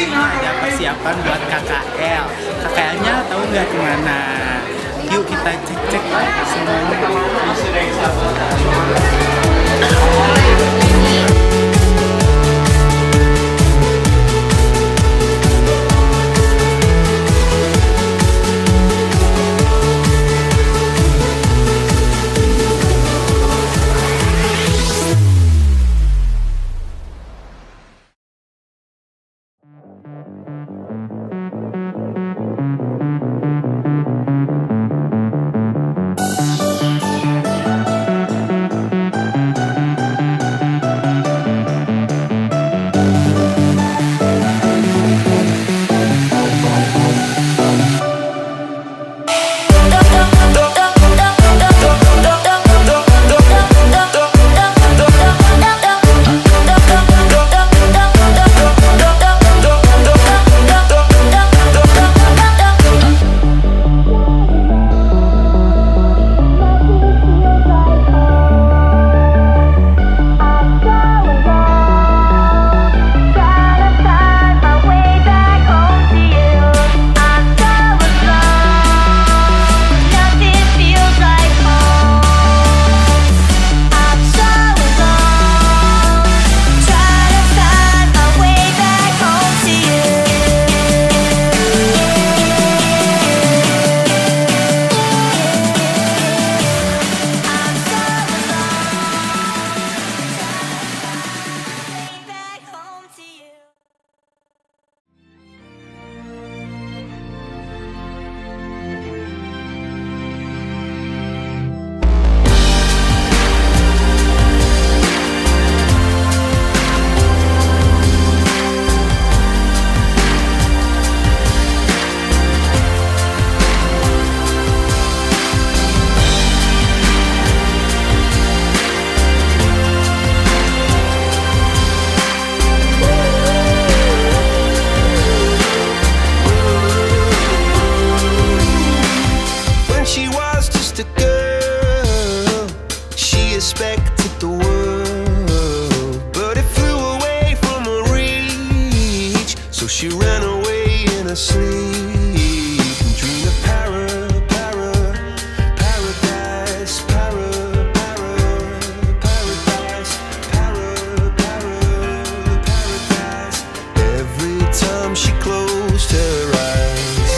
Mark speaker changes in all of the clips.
Speaker 1: ada persiapan buat KKL. KKL-nya tahu nggak di mana? Yuk kita cek-cek semuanya.
Speaker 2: expected the world, but it flew away from her reach. So she ran away in her sleep and dreamed of paradise, paradise. Every time she closed her eyes,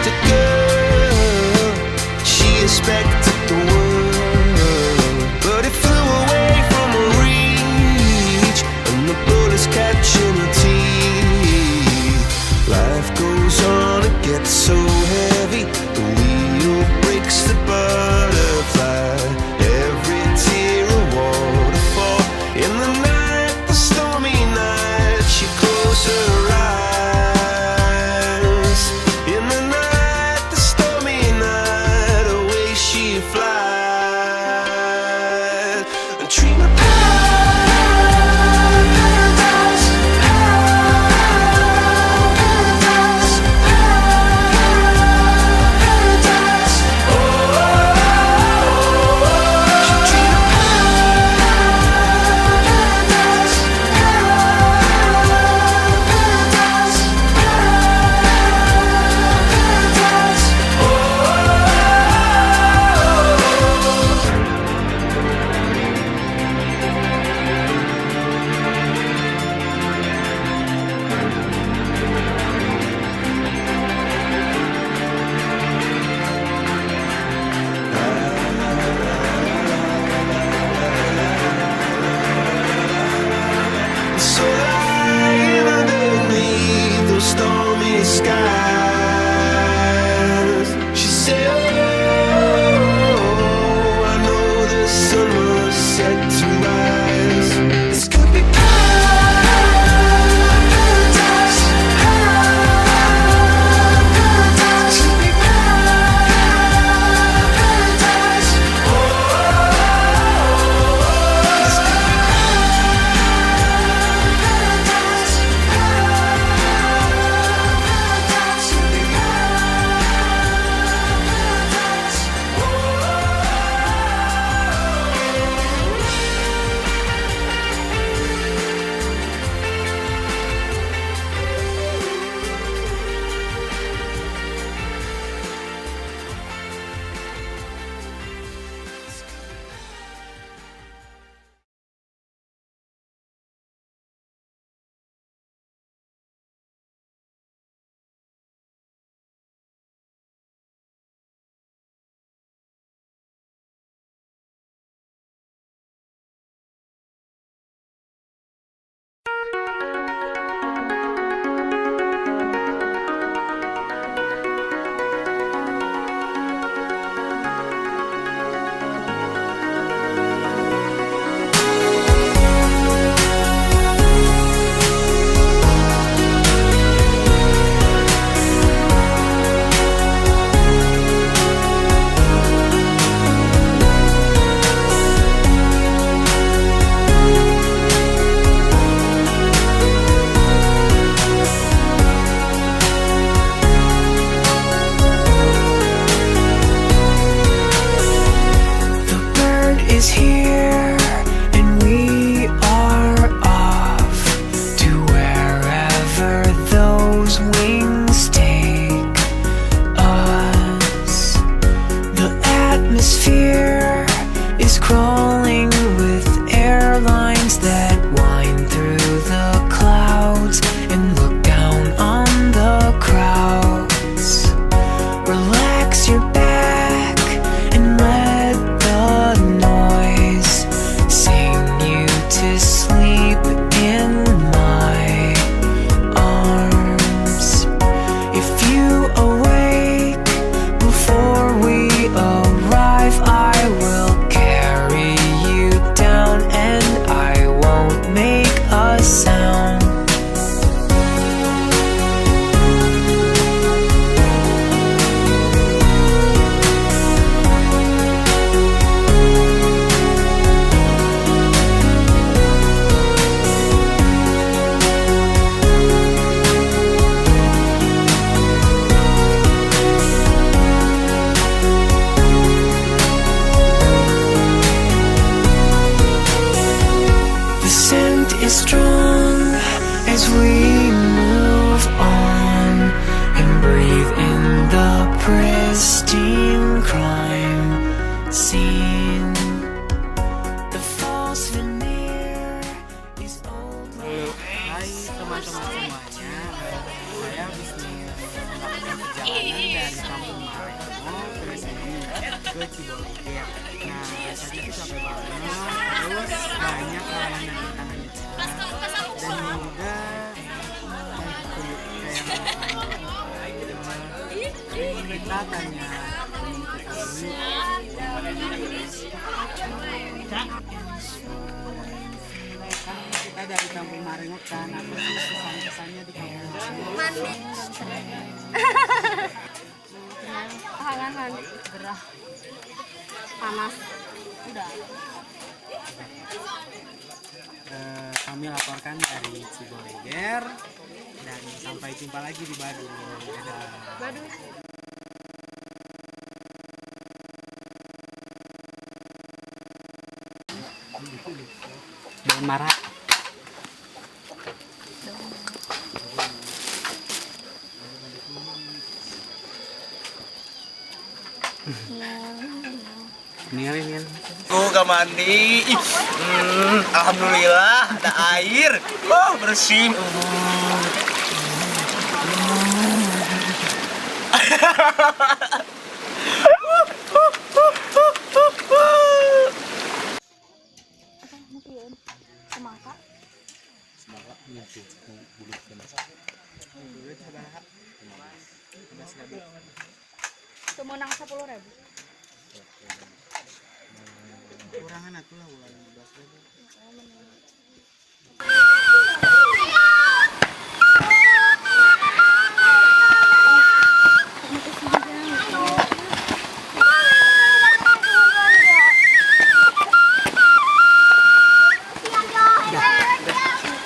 Speaker 2: a girl, she expected the world, but it flew away from her reach, and the bullets catching her teeth. Life goes on, it gets so heavy, the wheel breaks the butterfly. Every tear a waterfall. In the night, the stormy night, she closed her eyes. In the night, fly and dream of paradise, paradise, paradise. Oh, she dream of paradise, paradise, paradise. So lying underneath those stormy skies, she said, oh, I know the sun was set to rise. This could be paradise, paradise, could be paradise. Oh, this could be paradise.
Speaker 1: dari kampung Marengo ke sini ke Cibolongger. Nah rasanya tuh capek banget, terus banyak layanan tangan jasa dan juga kita tanya kita dari kampung Marengo kan, apa sih kesan-kesannya di kampung Marengo?
Speaker 3: Mandi. Hangat gerah. Panas. Udah.
Speaker 1: Kami laporkan dari Cibolongger dan sampai jumpa lagi di Badung. Dadah.
Speaker 3: Waduh.
Speaker 1: Jangan marah. Nil.
Speaker 4: Gak mandi. Alhamdulillah ada air. Oh bersih.
Speaker 3: Semangka. Semenang 10.000.
Speaker 1: Kurangan atuh lah ulah 15.000.